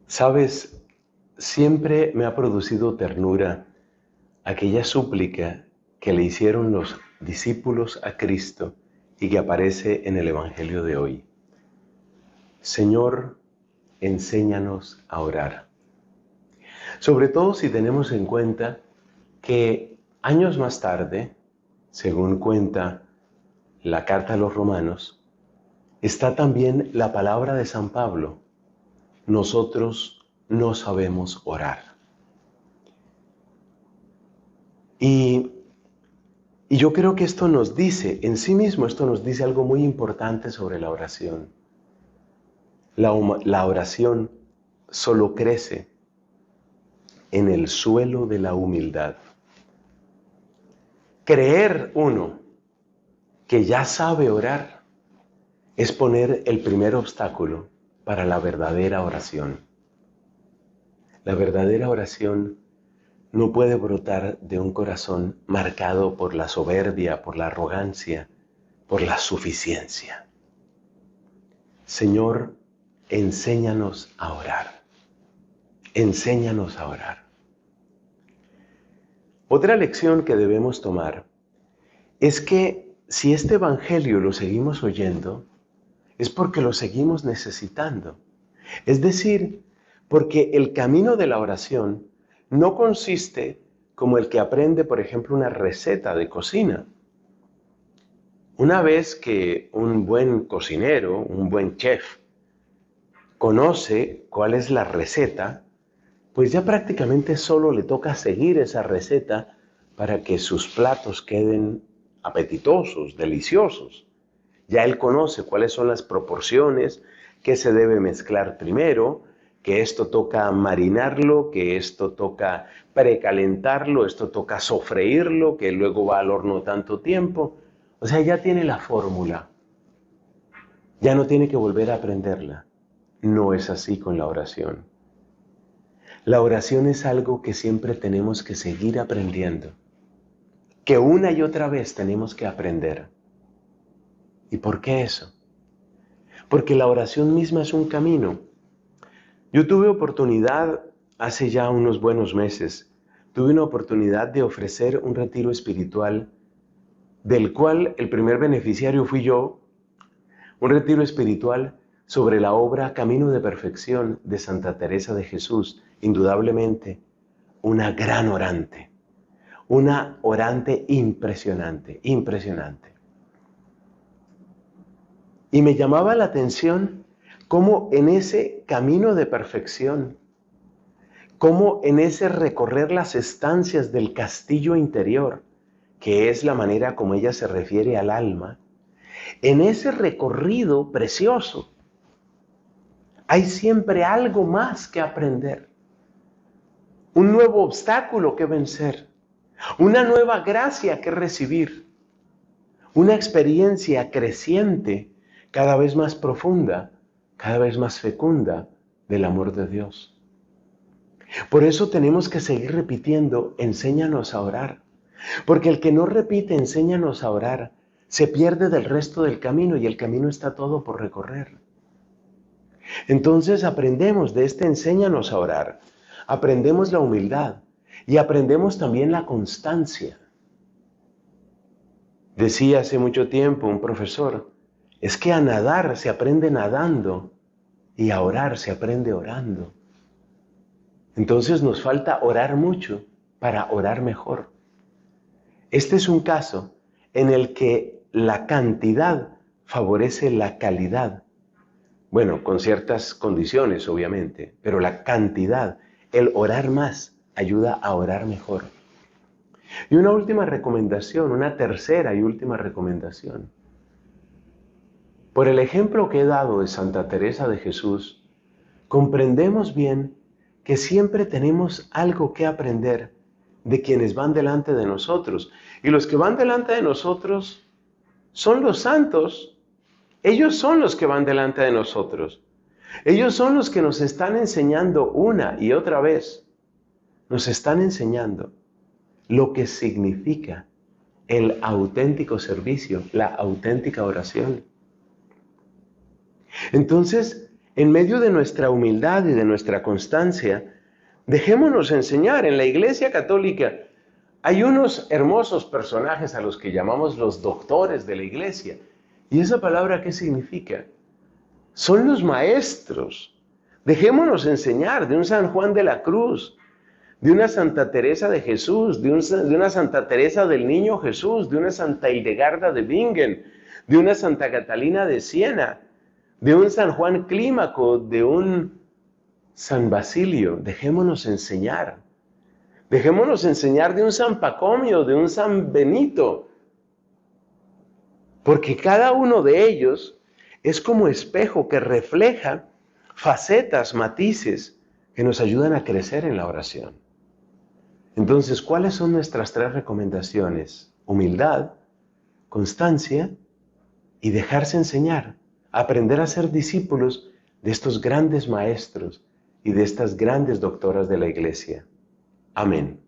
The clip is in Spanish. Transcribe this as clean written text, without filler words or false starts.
Sabes, siempre me ha producido ternura aquella súplica que le hicieron los discípulos a Cristo y que aparece en el Evangelio de hoy. Señor, enséñanos a orar. Sobre todo si tenemos en cuenta que años más tarde, según cuenta la carta a los Romanos, está también la palabra de San Pablo: nosotros no sabemos orar. Y, y yo creo que esto nos dice, en sí mismo esto nos dice algo muy importante sobre la oración. La oración solo crece en el suelo de la humildad. Creer uno que ya sabe orar es poner el primer obstáculo para la verdadera oración. La verdadera oración no puede brotar de un corazón marcado por la soberbia, por la arrogancia, por la suficiencia. Señor, enséñanos a orar. Enséñanos a orar. Otra lección que debemos tomar es que si este evangelio lo seguimos oyendo, es porque lo seguimos necesitando. Es decir, porque el camino de la oración no consiste como el que aprende, por ejemplo, una receta de cocina. Una vez que un buen cocinero, un buen chef, conoce cuál es la receta, pues ya prácticamente solo le toca seguir esa receta para que sus platos queden apetitosos, deliciosos. Ya él conoce cuáles son las proporciones, qué se debe mezclar primero, que esto toca marinarlo, que esto toca precalentarlo, esto toca sofreírlo, que luego va al horno tanto tiempo. O sea, ya tiene la fórmula. Ya no tiene que volver a aprenderla. No es así con la oración. La oración es algo que siempre tenemos que seguir aprendiendo, que una y otra vez tenemos que aprender. ¿Y por qué eso? Porque la oración misma es un camino. Yo tuve oportunidad, hace ya unos buenos meses, tuve una oportunidad de ofrecer un retiro espiritual, del cual el primer beneficiario fui yo, un retiro espiritual sobre la obra Camino de Perfección de Santa Teresa de Jesús, indudablemente una gran orante. Una orante impresionante, impresionante. Y me llamaba la atención cómo en ese camino de perfección, cómo en ese recorrer las estancias del castillo interior, que es la manera como ella se refiere al alma, en ese recorrido precioso, hay siempre algo más que aprender, un nuevo obstáculo que vencer, una nueva gracia que recibir, una experiencia creciente, cada vez más profunda, cada vez más fecunda del amor de Dios. Por eso tenemos que seguir repitiendo, enséñanos a orar. Porque el que no repite, enséñanos a orar, se pierde del resto del camino y el camino está todo por recorrer. Entonces aprendemos de este enséñanos a orar, aprendemos la humildad y aprendemos también la constancia. Decía hace mucho tiempo un profesor, es que a nadar se aprende nadando y a orar se aprende orando. Entonces nos falta orar mucho para orar mejor. Este es un caso en el que la cantidad favorece la calidad. Bueno, con ciertas condiciones, obviamente, pero la cantidad, el orar más, ayuda a orar mejor. Y una última recomendación, una tercera y última recomendación. Por el ejemplo que he dado de Santa Teresa de Jesús, comprendemos bien que siempre tenemos algo que aprender de quienes van delante de nosotros. Y los que van delante de nosotros son los santos. Ellos son los que van delante de nosotros. Ellos son los que nos están enseñando una y otra vez. Nos están enseñando lo que significa el auténtico servicio, la auténtica oración. Entonces, en medio de nuestra humildad y de nuestra constancia, dejémonos enseñar. En la Iglesia Católica hay unos hermosos personajes a los que llamamos los doctores de la Iglesia. ¿Y esa palabra qué significa? Son los maestros. Dejémonos enseñar de un San Juan de la Cruz, de una Santa Teresa de Jesús, de una Santa Teresa del Niño Jesús, de una Santa Hildegarda de Bingen, de una Santa Catalina de Siena, de un San Juan Clímaco, de un San Basilio. Dejémonos enseñar. Dejémonos enseñar de un San Pacomio, de un San Benito, porque cada uno de ellos es como espejo que refleja facetas, matices que nos ayudan a crecer en la oración. Entonces, ¿cuáles son nuestras 3 recomendaciones? Humildad, constancia y dejarse enseñar. Aprender a ser discípulos de estos grandes maestros y de estas grandes doctoras de la Iglesia. Amén.